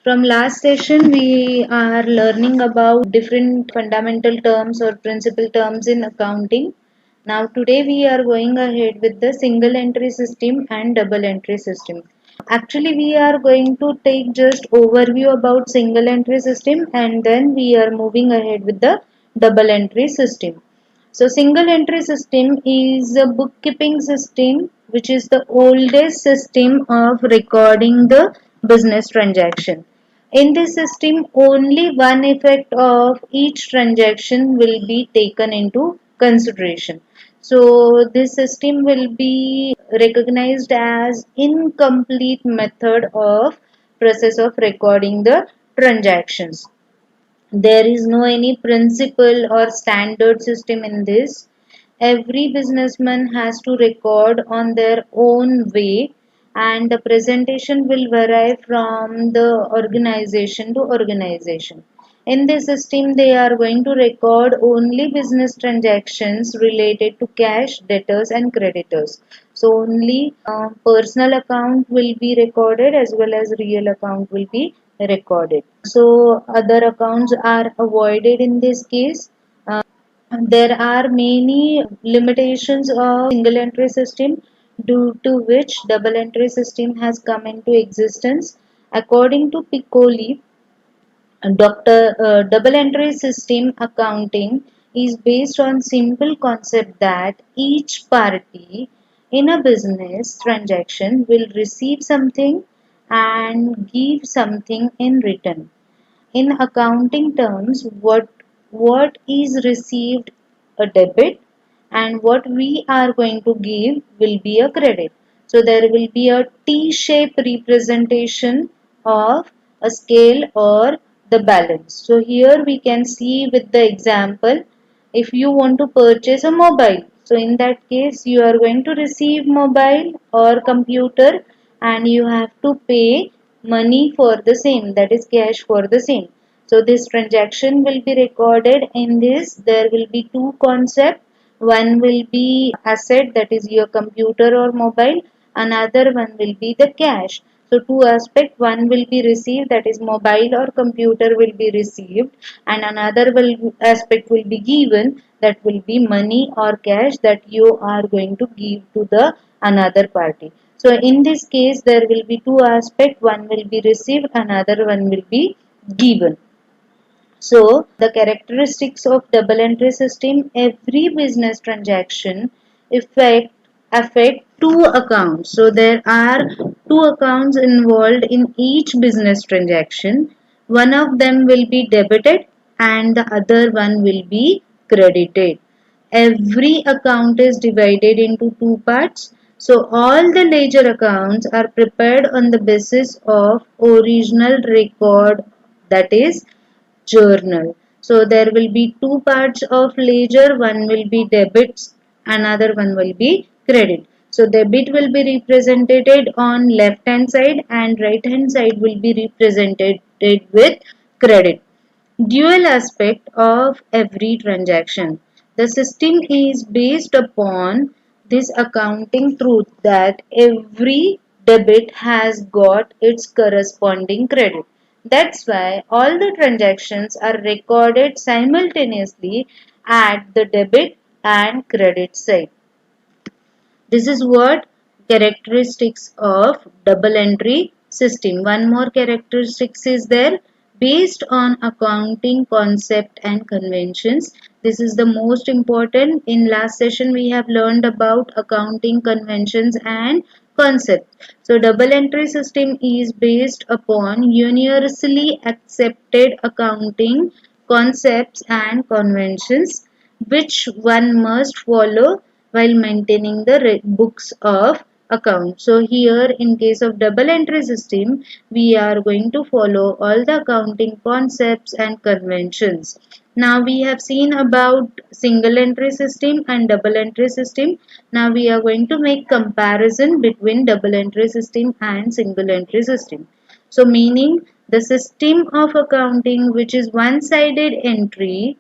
From last session, we are learning about different fundamental terms or principal terms in accounting. Now, today we are going ahead with the single entry system and double entry system. Actually, we are going to take just overview about single entry system and then we are moving ahead with the double entry system. So, single entry system is a bookkeeping system which is the oldest system of recording the business transaction. In this system, only one effect of each transaction will be taken into consideration. So, this system will be recognized as incomplete method of process of recording the transactions. There is no any principle or standard system in this. Every businessman has to record on their own way and the presentation will vary from the organization to organization. In this system, they are going to record only business transactions related to cash, debtors, and creditors. So, only personal account will be recorded as well as real account will be recorded. So, other accounts are avoided in this case. There are many limitations of single entry system due to which double entry system has come into existence. According to Piccoli, double entry system accounting is based on simple concept that each party in a business transaction will receive something and give something in return. In accounting terms, what is received a debit and what we are going to give will be a credit. So there will be a T-shaped representation of a scale or the balance. So here we can see with the example, if you want to purchase a mobile, so in that case you are going to receive mobile or computer and you have to pay money for the same, that is cash for the same. So this transaction will be recorded in this. There will be two concepts. One will be asset, that is your computer or mobile. Another one will be the cash. So two aspect, one will be received, that is mobile or computer will be received, and another aspect will be given, that will be money or cash that you are going to give to the another party. So in this case there will be two aspects, one will be received, another one will be given. So the characteristics of double entry system, every business transaction affect affect two accounts. So there are two accounts involved in each business transaction. One of them will be debited and the other one will be credited. Every account is divided into two parts. So all the ledger accounts are prepared on the basis of original record, that is journal. So there will be two parts of ledger, one will be debits, another one will be credit. So debit will be represented on left hand side and right hand side will be represented with credit. Dual aspect of every transaction. The system is based upon this accounting truth that every debit has got its corresponding credit. That's why all the transactions are recorded simultaneously at the debit and credit side. This is what characteristics of double entry system. One more characteristics is there, based on accounting concept and conventions. This is the most important. In last session we have learned about accounting conventions and concepts. So double entry system is based upon universally accepted accounting concepts and conventions which one must follow while maintaining the books of account. So here in case of double entry system, we are going to follow all the accounting concepts and conventions. Now we have seen about single entry system and double entry system. Now we are going to make comparison between double entry system and single entry system. So meaning the system of accounting which is one-sided entry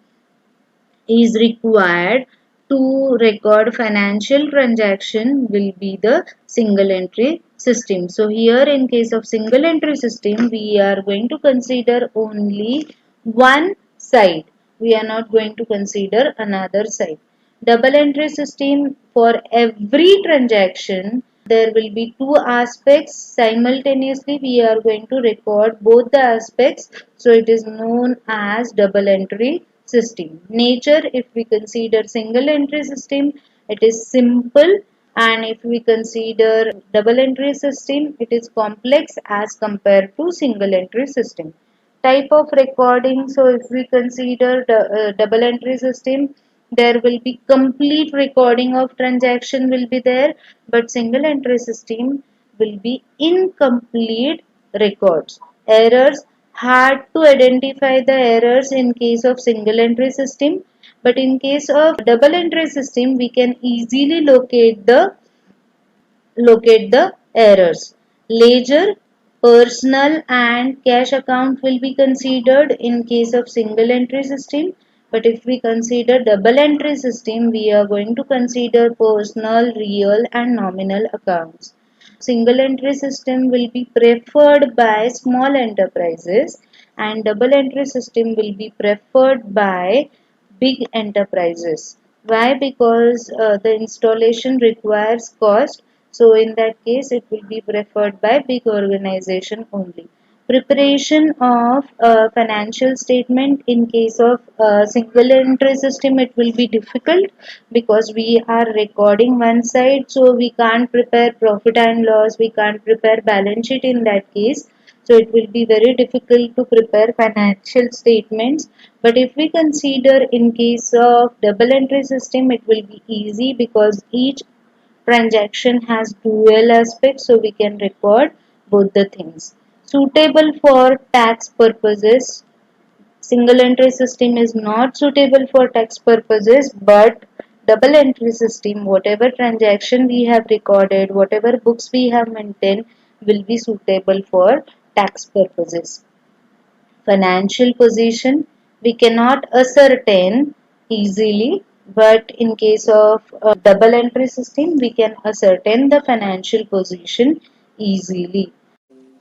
is required to record financial transaction will be the single entry system. So here in case of single entry system, we are going to consider only one side. We are not going to consider another side. Double entry system, for every transaction there will be two aspects. Simultaneously we are going to record both the aspects, so it is known as double entry system. Nature, if we consider single entry system, it is simple, and if we consider double entry system, it is complex as compared to single entry system. Type of recording, so if we consider the double entry system, there will be complete recording of transaction will be there, but single entry system will be incomplete records. Errors, hard to identify the errors in case of single entry system, but in case of double entry system we can easily locate the errors. Ledger, personal and cash account will be considered in case of single entry system. But if we consider double entry system, we are going to consider personal, real and nominal accounts. Single entry system will be preferred by small enterprises, and double entry system will be preferred by big enterprises. Why? Because the installation requires cost, so in that case it will be preferred by big organization only. Preparation of financial statement, in case of single entry system it will be difficult because we are recording one side, so we can't prepare profit and loss, we can't prepare balance sheet in that case, so it will be very difficult to prepare financial statements. But if we consider in case of double entry system, it will be easy because each transaction has dual aspects, so we can record both the things. Suitable for tax purposes. Single entry system is not suitable for tax purposes, but double entry system, whatever transaction we have recorded, whatever books we have maintained, will be suitable for tax purposes. Financial position, we cannot ascertain easily, but in case of double entry system we can ascertain the financial position easily.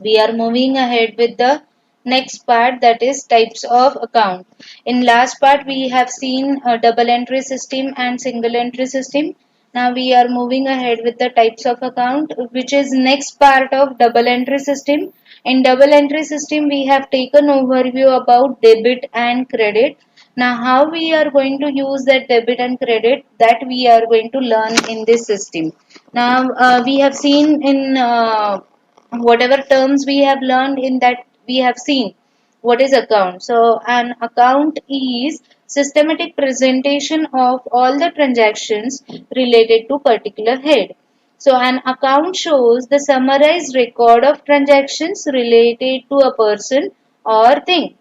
We are moving ahead with the next part, that is types of account. In last part we have seen a double entry system and single entry system. Now we are moving ahead with the types of account, which is next part of double entry system. In double entry system we have taken overview about debit and credit. Now how we are going to use that debit and credit, that we are going to learn in this system. Now we have seen in whatever terms we have learned in that, we have seen what is account. So an account is systematic presentation of all the transactions related to particular head. So an account shows the summarized record of transactions related to a person or thing.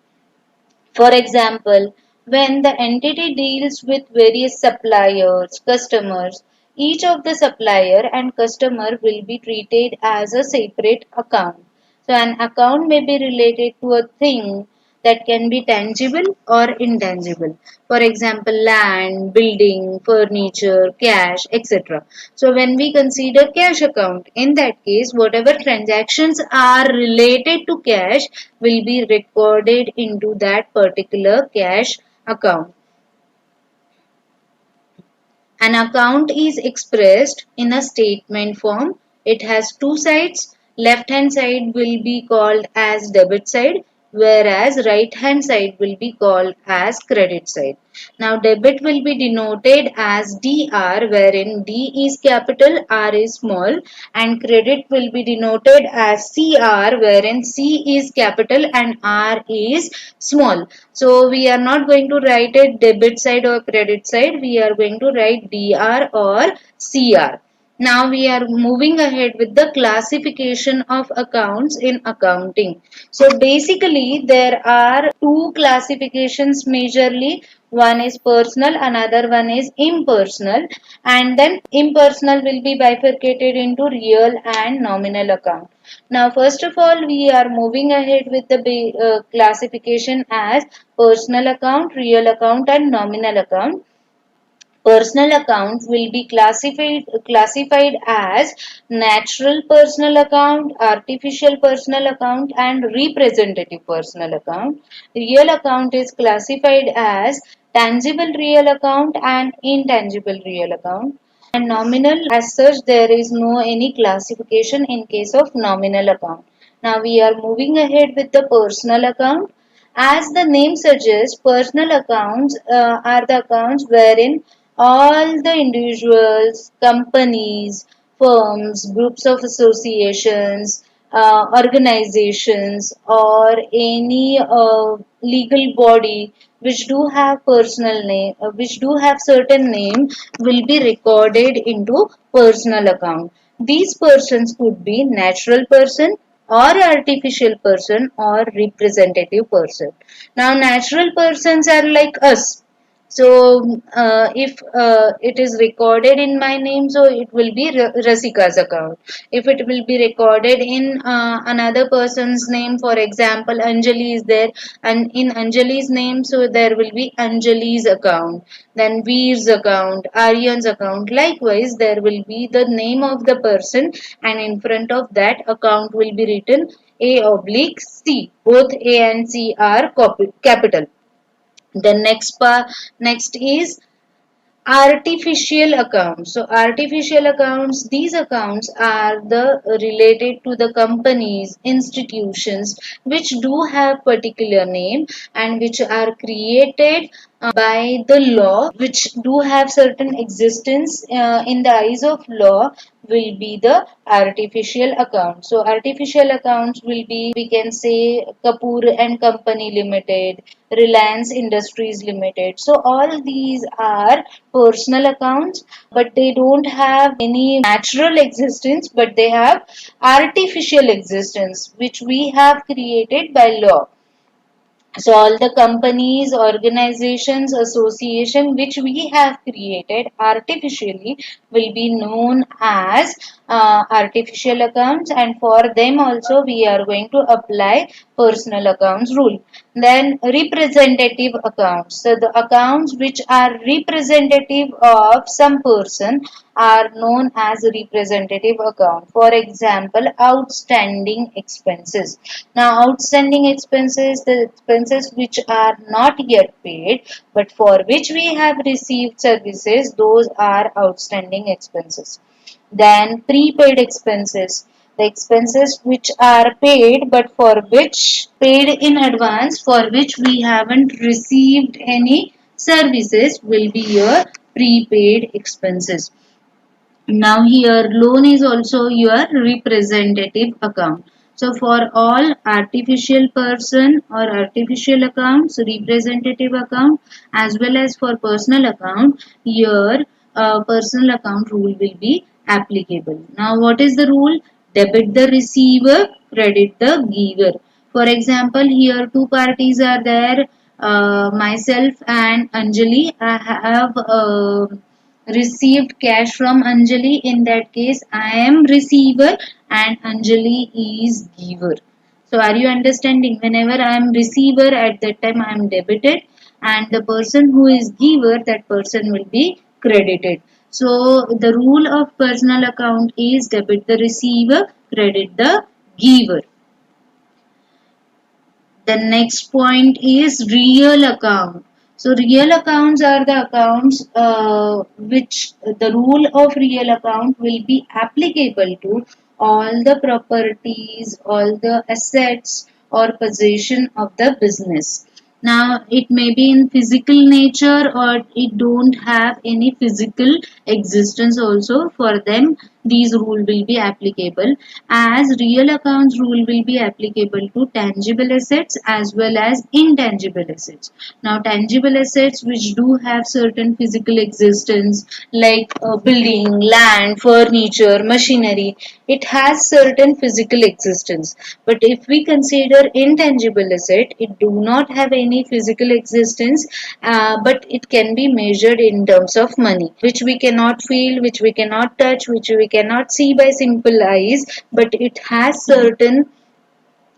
For example, when the entity deals with various suppliers, customers, each of the supplier and customer will be treated as a separate account. So an account may be related to a thing that can be tangible or intangible. For example, land, building, furniture, cash, etc. So when we consider cash account, in that case, whatever transactions are related to cash will be recorded into that particular cash account. An account is expressed in a statement form. It has two sides. Left hand side will be called as debit side, whereas right hand side will be called as credit side. Now debit will be denoted as DR, wherein D is capital, R is small, and credit will be denoted as CR, wherein C is capital and R is small. So we are not going to write it debit side or credit side, we are going to write DR or CR. Now we are moving ahead with the classification of accounts in accounting. So basically there are two classifications majorly. One is personal, another one is impersonal, and then impersonal will be bifurcated into real and nominal account. Now first of all we are moving ahead with the classification as personal account, real account and nominal account. Personal account will be classified as natural personal account, artificial personal account, and representative personal account. Real account is classified as tangible real account and intangible real account. And nominal, as such, there is no any classification in case of nominal account. Now we are moving ahead with the personal account. As the name suggests, personal accounts are the accounts wherein all the individuals, companies, firms, groups of associations, organizations, or any legal body which do have personal name, which do have certain name, will be recorded into personal account. These persons could be natural person or artificial person or representative person. Now natural persons are like us. So if it is recorded in my name, so it will be Rasika's account. If it will be recorded in another person's name, for example, Anjali is there, and in Anjali's name, so there will be Anjali's account, then Veer's account, Aryan's account. Likewise, there will be the name of the person, and in front of that account will be written A oblique C. Both A and C are capital. The next is artificial accounts. So artificial accounts, these accounts are the related to the companies, institutions which do have particular name and which are created by the law, which do have certain existence in the eyes of law, will be the artificial account. So artificial accounts will be, we can say, Kapoor and Company Limited, Reliance Industries Limited. So all these are personal accounts, but they don't have any natural existence, but they have artificial existence which we have created by law. So all the companies, organizations, association which we have created artificially will be known as artificial accounts, and for them also we are going to apply personal accounts rule. Then representative accounts. So the accounts which are representative of some person are known as representative account. For example, outstanding expenses. Now, outstanding expenses, the expenses which are not yet paid, but for which we have received services, those are outstanding expenses. Then, prepaid expenses. The expenses which are paid, but for which paid in advance, for which we haven't received any services, will be your prepaid expenses. Now here loan is also your representative account. So for all artificial person or artificial accounts, representative account, as well as for personal account, your personal account rule will be applicable. Now what is the rule? Debit the receiver, credit the giver. For example, here two parties are there, myself and Anjali. I have received cash from Anjali. In that case, I am receiver and Anjali is giver. So are you understanding? Whenever I am receiver, at that time I am debited, and the person who is giver, that person will be credited. So the rule of personal account is debit the receiver, credit the giver. The next point is real account. So real accounts are the accounts which the rule of real account will be applicable to all the properties, all the assets or possession of the business. Now it may be in physical nature or it don't have any physical existence also. For them these rule will be applicable, as real accounts rule will be applicable to tangible assets as well as intangible assets. Now tangible assets which do have certain physical existence, like building, land, furniture, machinery, it has certain physical existence. But if we consider intangible asset, it do not have any physical existence, but it can be measured in terms of money, which we cannot feel, which we cannot touch, which we cannot see by simple eyes, but it has certain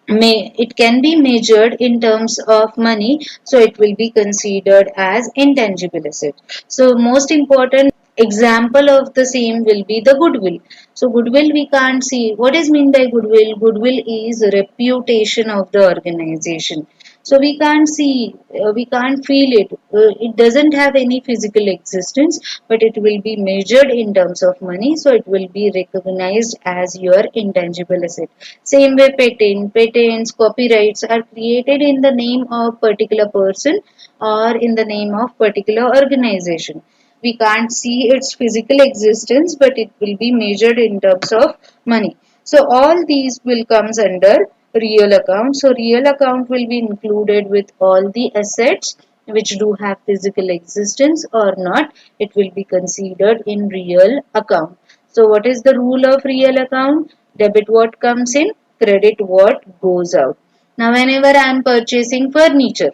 it can be measured in terms of money, so it will be considered as intangible asset. So most important example of the same will be the goodwill. So goodwill we can't see. What is mean by goodwill? Goodwill is reputation of the organization. So we can't see, we can't feel it. It doesn't have any physical existence, but it will be measured in terms of money. So it will be recognized as your intangible asset. Same way patents, copyrights are created in the name of particular person or in the name of particular organization. We can't see its physical existence, but it will be measured in terms of money. So all these will comes under real account. So real account will be included with all the assets which do have physical existence or not. It will be considered in real account. So what is the rule of real account? Debit what comes in, credit what goes out. Now whenever I am purchasing furniture,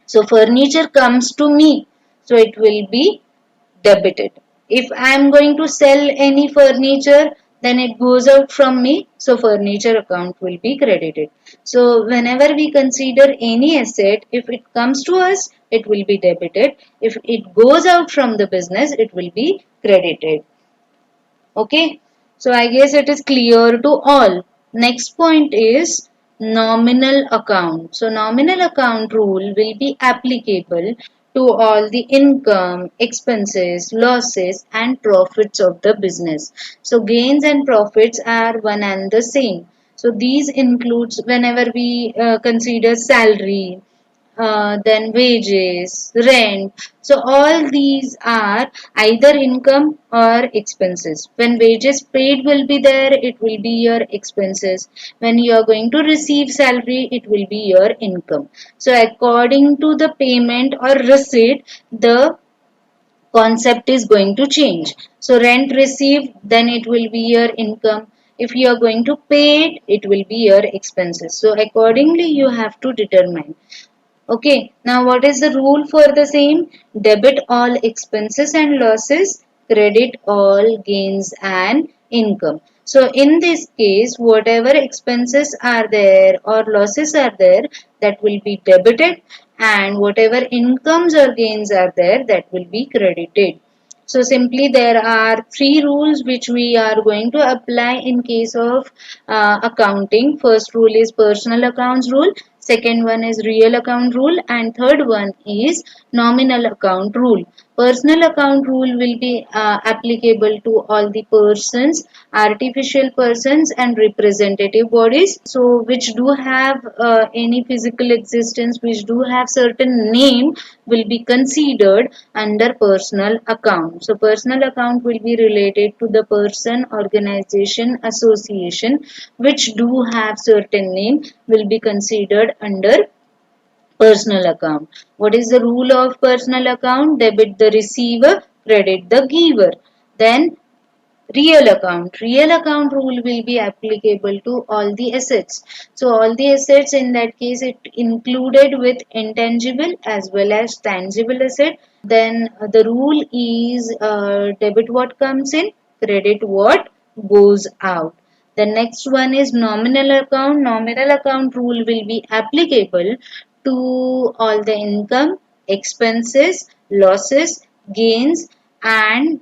so furniture comes to me, so it will be debited. If I am going to sell any furniture, then it goes out from me, so furniture account will be credited. So whenever we consider any asset, if it comes to us, it will be debited. If it goes out from the business, it will be credited. Okay, so I guess it is clear to all. Next point is nominal account. So nominal account rule will be applicable to all the income, expenses, losses and profits of the business. So gains and profits are one and the same. So these includes whenever we consider salary, then wages, rent. So all these are either income or expenses. When wages paid will be there, it will be your expenses. When you are going to receive salary, it will be your income. So according to the payment or receipt, the concept is going to change. So rent received, then it will be your income. If you are going to pay it, it will be your expenses. So accordingly, you have to determine. Okay, now what is the rule for the same? Debit all expenses and losses, credit all gains and income. So in this case, whatever expenses are there or losses are there, that will be debited, and whatever incomes or gains are there, that will be credited. So simply there are three rules which we are going to apply in case of accounting. First rule is personal accounts rule. Second one is real account rule, and third one is nominal account rule. Personal account rule will be applicable to all the persons, artificial persons and representative bodies. So which do have any physical existence, which do have certain name, will be considered under personal account. So personal account will be related to the person, organization, association which do have certain name, will be considered under personal account. What is the rule of personal account? Debit the receiver, credit the giver. Then real account. Real account rule will be applicable to all the assets. So all the assets in that case it included with intangible as well as tangible asset. Then the rule is debit what comes in, credit what goes out. The next one is nominal account. Nominal account rule will be applicable to all the income, expenses, losses, gains and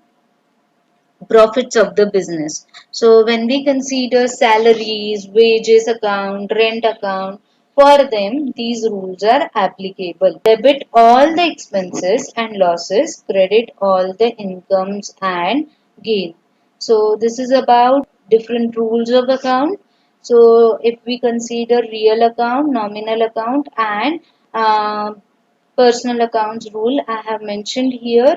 profits of the business. So when we consider salaries, wages account, rent account, for them these rules are applicable. Debit all the expenses and losses, credit all the incomes and gain. So this is about different rules of account. So if we consider real account, nominal account and personal accounts rule, I have mentioned here.